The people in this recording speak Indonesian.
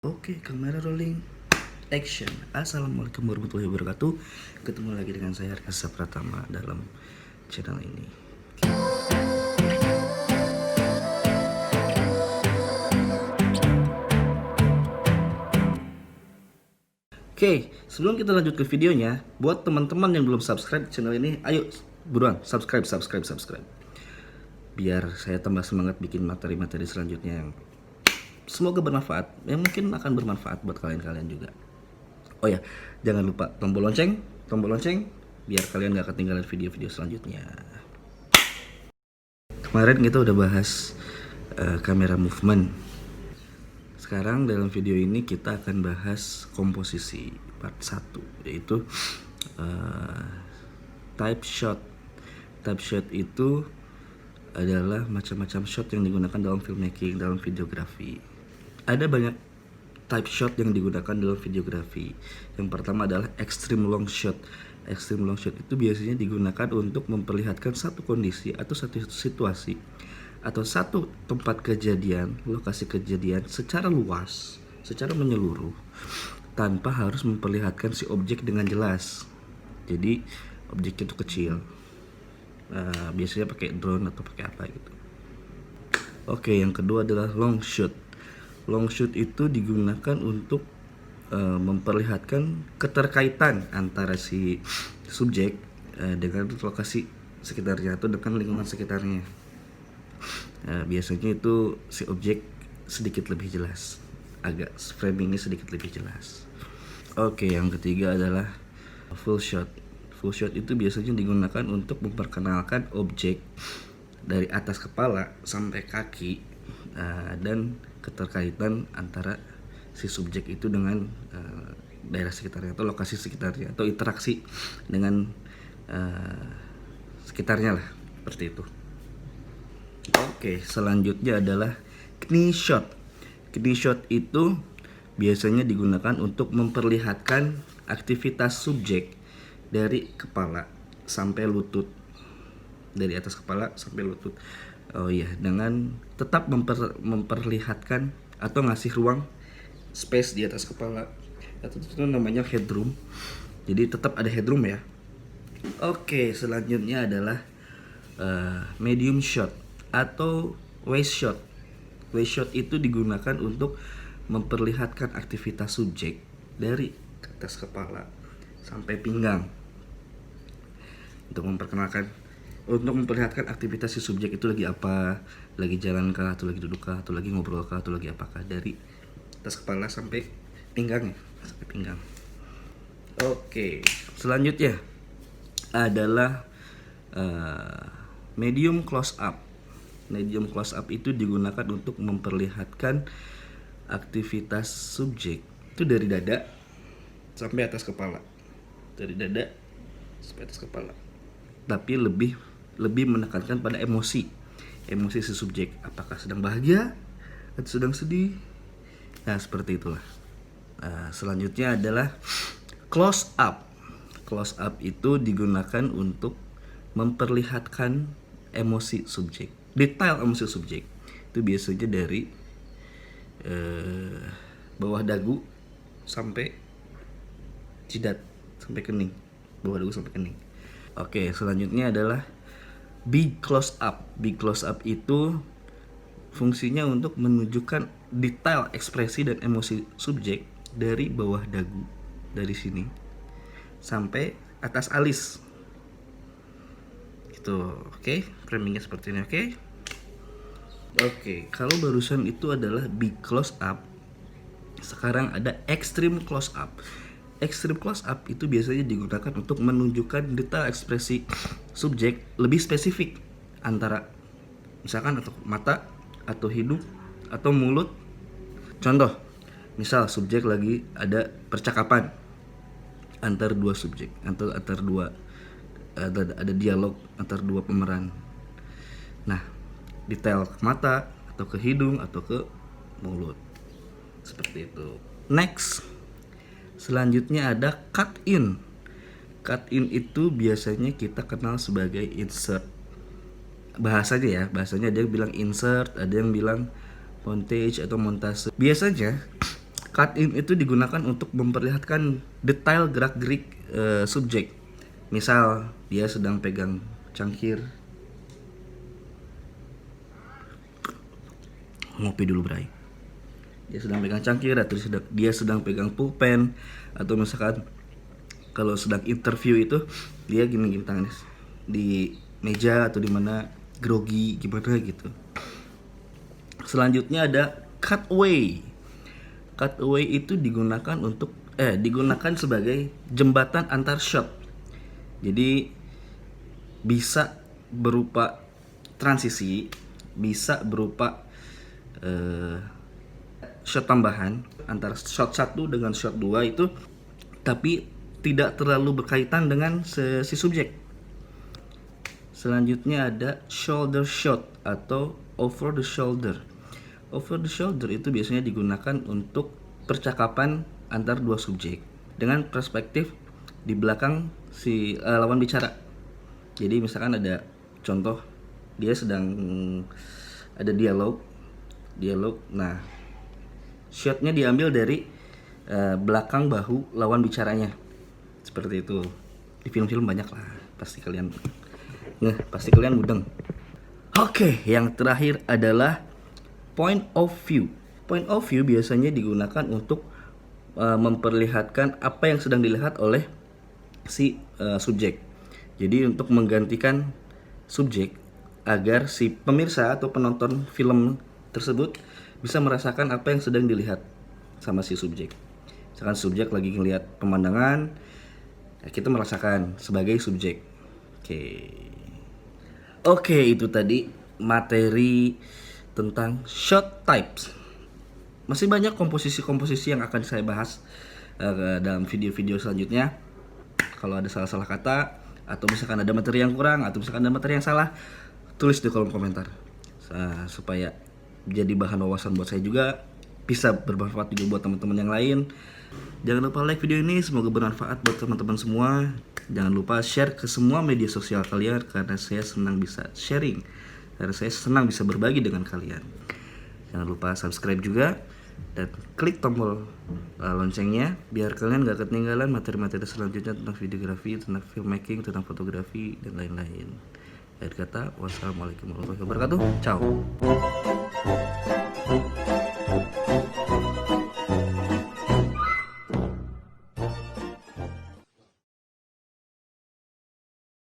Oke, kamera rolling, action. Assalamualaikum warahmatullahi wabarakatuh. Ketemu lagi dengan saya Reza Pratama dalam channel ini. Oke, sebelum kita lanjut ke videonya, buat teman-teman yang belum subscribe channel ini, ayo buruan subscribe. Biar saya tambah semangat bikin materi-materi selanjutnya yang semoga bermanfaat, yang mungkin akan bermanfaat buat kalian juga. Oh ya, jangan lupa tombol lonceng, biar kalian gak ketinggalan video-video selanjutnya. Kemarin kita udah bahas kamera movement. Sekarang dalam video ini kita akan bahas komposisi part 1, yaitu type shot. Type shot itu adalah macam-macam shot yang digunakan dalam filmmaking, dalam videografi. Ada banyak type shot yang digunakan dalam videografi. Yang pertama adalah extreme long shot. Extreme long shot itu biasanya digunakan untuk memperlihatkan satu kondisi atau satu situasi atau satu tempat kejadian, lokasi kejadian secara luas, secara menyeluruh, tanpa harus memperlihatkan si objek dengan jelas. Jadi objeknya itu kecil. Biasanya pakai drone atau pakai apa gitu. Oke, yang kedua adalah long shot. Long shot itu digunakan untuk memperlihatkan keterkaitan antara si subjek dengan lokasi sekitarnya atau dengan lingkungan sekitarnya. Biasanya itu si objek sedikit lebih jelas, agak framingnya sedikit lebih jelas. Oke, yang ketiga adalah full shot. Full shot itu biasanya digunakan untuk memperkenalkan objek dari atas kepala sampai kaki dan keterkaitan antara si subjek itu dengan daerah sekitarnya atau lokasi sekitarnya atau interaksi dengan sekitarnya lah, seperti itu. Oke, selanjutnya adalah knee shot. Knee shot itu biasanya digunakan untuk memperlihatkan aktivitas subjek dari kepala sampai lutut, dari atas kepala sampai lutut. Oh iya, dengan tetap memperlihatkan atau ngasih ruang space di atas kepala. Itu namanya headroom. Jadi tetap ada headroom ya. Oke, selanjutnya adalah medium shot atau waist shot. Waist shot itu digunakan untuk memperlihatkan aktivitas subjek dari atas kepala sampai pinggang. Untuk memperlihatkan aktivitas si subjek itu lagi apa, lagi jalan kah, atau lagi duduk kah, atau lagi ngobrol kah, atau lagi apakah, dari atas kepala sampai pinggang. Oke, selanjutnya adalah medium close up. Medium close up itu digunakan untuk memperlihatkan aktivitas subjek itu dari dada sampai atas kepala. Dari dada sampai atas kepala. Tapi lebih menekankan pada emosi si subjek, apakah sedang bahagia atau sedang sedih. Nah, seperti itulah. Selanjutnya adalah close up. Close up itu digunakan untuk memperlihatkan emosi subjek, detail emosi subjek. Itu biasanya dari bawah dagu sampai jidat, sampai kening, bawah dagu sampai kening. Oke, selanjutnya adalah big close up. Big close up itu fungsinya untuk menunjukkan detail ekspresi dan emosi subjek dari bawah dagu, dari sini sampai atas alis. Gitu. Oke, framingnya seperti ini. Oke, kalau barusan itu adalah big close up. Sekarang ada extreme close up. Extreme close up itu biasanya digunakan untuk menunjukkan detail ekspresi subjek lebih spesifik, antara misalkan atau mata atau hidung atau mulut. Contoh, misal subjek lagi ada percakapan antar dua subjek, ada dialog antar dua pemeran. Nah, detail ke mata atau ke hidung atau ke mulut, seperti itu. Next, selanjutnya ada cut in. Cut in itu biasanya kita kenal sebagai insert. Bahasanya ada yang bilang insert, ada yang bilang montage atau montase. Biasanya Cut in itu digunakan untuk memperlihatkan detail gerak-gerik subjek. Misal dia sedang pegang cangkir. Ngopi dulu, Bray. Dia sedang pegang cangkir atau dia sedang pegang pulpen, atau misalkan kalau sedang interview itu dia gini-gini tangannya di meja atau di mana, grogi gimana gitu. Selanjutnya ada cutaway. Cutaway itu digunakan sebagai jembatan antar shot. Jadi bisa berupa transisi, bisa berupa shot tambahan antara shot 1 dengan shot 2 itu, tapi tidak terlalu berkaitan dengan si subjek. Selanjutnya ada shoulder shot atau over the shoulder. Over the shoulder itu biasanya digunakan untuk percakapan antar dua subjek dengan perspektif di belakang si lawan bicara. Jadi misalkan ada contoh, dia sedang ada dialog. Nah, shotnya diambil dari belakang bahu lawan bicaranya. Seperti itu. Di film-film banyak lah. Pasti kalian mudeng. Oke, yang terakhir adalah point of view. Point of view biasanya digunakan untuk memperlihatkan apa yang sedang dilihat oleh si subjek. Jadi untuk menggantikan subjek agar si pemirsa atau penonton film tersebut bisa merasakan apa yang sedang dilihat sama si subjek. Misalkan subjek lagi ngelihat pemandangan, kita merasakan sebagai subjek. Oke, itu tadi materi tentang shot types. Masih banyak komposisi-komposisi yang akan saya bahas dalam video-video selanjutnya. Kalau ada salah-salah kata, atau misalkan ada materi yang kurang, atau misalkan ada materi yang salah, tulis di kolom komentar supaya jadi bahan wawasan buat saya juga, bisa bermanfaat juga buat teman-teman yang lain. Jangan lupa like video ini, semoga bermanfaat buat teman-teman semua. Jangan lupa share ke semua media sosial kalian, karena saya senang bisa sharing, karena saya senang bisa berbagi dengan kalian. Jangan lupa subscribe juga dan klik tombol loncengnya biar kalian gak ketinggalan materi-materi selanjutnya tentang videografi, tentang filmmaking, tentang fotografi, dan lain-lain. Akhir kata, wassalamualaikum warahmatullahi wabarakatuh. Ciao.